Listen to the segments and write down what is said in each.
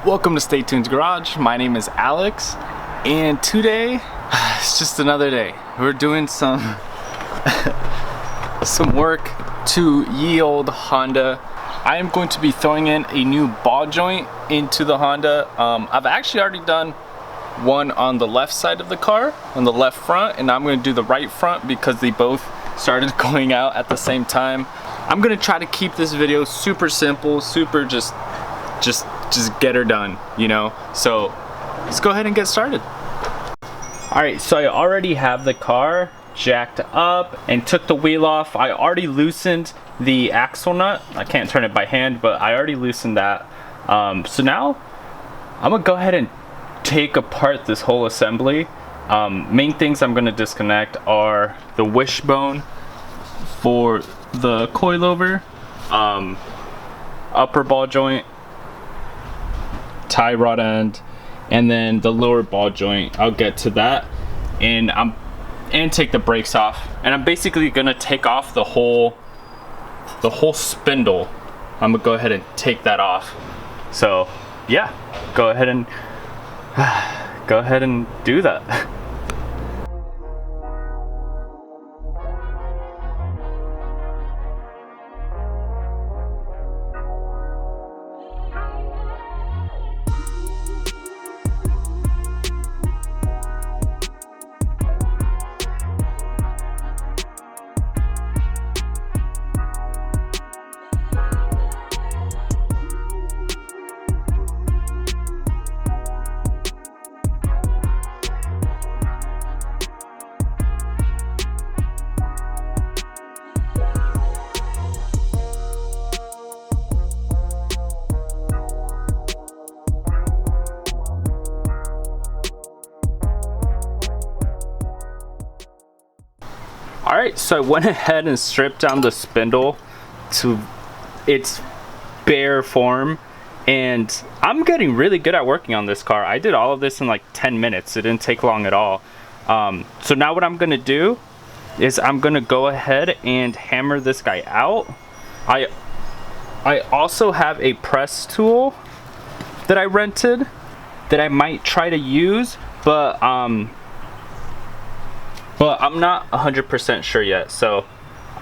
Welcome to Stay Tuned Garage. My name is Alex, and today it's just another day. We're doing some work to ye old Honda. I am going to be throwing in a new ball joint into the Honda. I've actually already done one on the left side of the car, on the left front, and I'm going to do the right front because they both started going out at the same time. I'm going to try to keep this video super simple, super just get her done, you know? So let's go ahead and get started. All right, so I already have the car jacked up and took the wheel off. I already loosened the axle nut. I can't turn it by hand, but I already loosened that. So now I'm gonna go ahead and take apart this whole assembly. Main things I'm gonna disconnect are the wishbone for the coilover, upper ball joint, tie rod end, and then the lower ball joint. I'll get to that, and take the brakes off. And I'm basically gonna take off the whole spindle. I'm gonna go ahead and take that off. So yeah, go ahead and do that. Alright, so I went ahead and stripped down the spindle to its bare form, and I'm getting really good at working on this car. I did all of this in like 10 minutes. It didn't take long at all. So now what I'm gonna do is I'm gonna go ahead and hammer this guy out. I also have a press tool that I rented that I might try to use, but I'm not 100% sure yet. So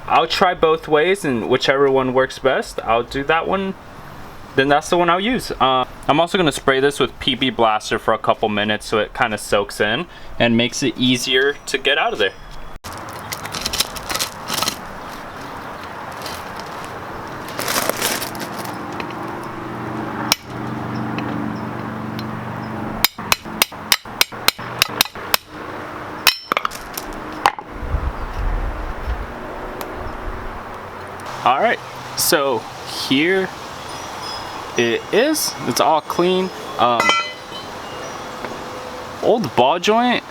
I'll try both ways, and whichever one works best, I'll do that one. Then that's the one I'll use. I'm also gonna spray this with PB Blaster for a couple minutes so it kind of soaks in and makes it easier to get out of there. All right, so here it is. It's all clean. Old ball joint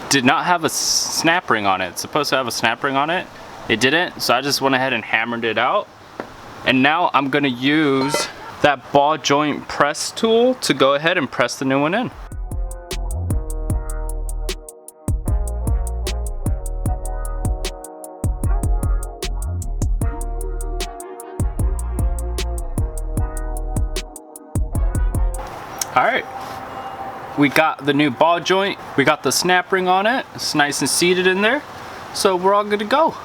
did not have a snap ring on it. It's supposed to have a snap ring on it. It didn't, so I just went ahead and hammered it out. And now I'm gonna use that ball joint press tool to go ahead and press the new one in. Alright, we got the new ball joint, we got the snap ring on it, it's nice and seated in there, so we're all good to go.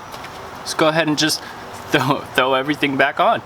Let's go ahead and just throw everything back on.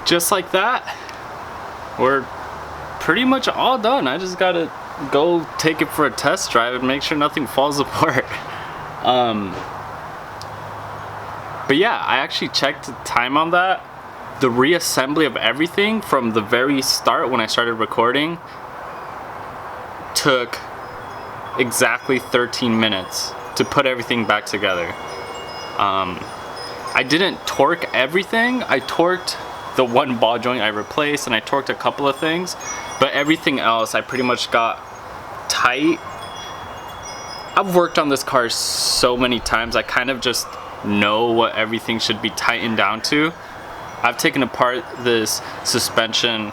just like that, we're pretty much all done. I just gotta go take it for a test drive and make sure nothing falls apart. But yeah, I actually checked the time on that. The reassembly of everything from the very start when I started recording took exactly 13 minutes to put everything back together. I didn't torque everything. I torqued the one ball joint I replaced, and I torqued a couple of things, but everything else I pretty much got tight. I've worked on this car so many times, I kind of just know what everything should be tightened down to. I've taken apart this suspension.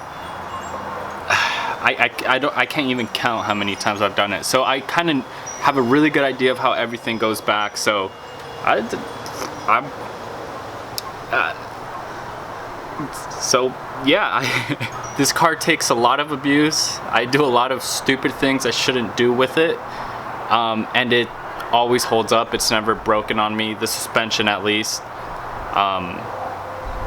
I can't even count how many times I've done it. So I kind of have a really good idea of how everything goes back. So yeah, this car takes a lot of abuse. I do a lot of stupid things I shouldn't do with it, and it always holds up. It's never broken on me, the suspension at least.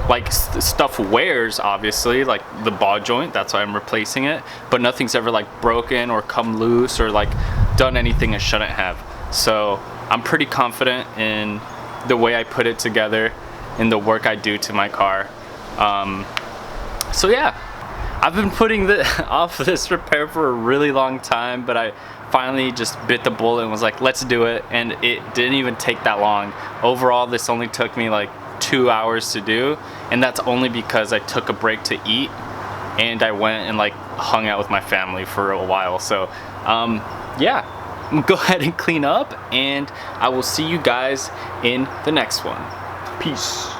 Like stuff wears, obviously, like the ball joint, that's why I'm replacing it, but nothing's ever like broken or come loose or like done anything it shouldn't have. So I'm pretty confident in the way I put it together, in the work I do to my car. So yeah, I've been putting off this repair for a really long time, but I finally just bit the bullet and was like, let's do it. And it didn't even take that long. Overall, this only took me like 2 hours to do, and that's only because I took a break to eat and I went and like hung out with my family for a while. So yeah, I'm gonna go ahead and clean up, and I will see you guys in the next one. Peace.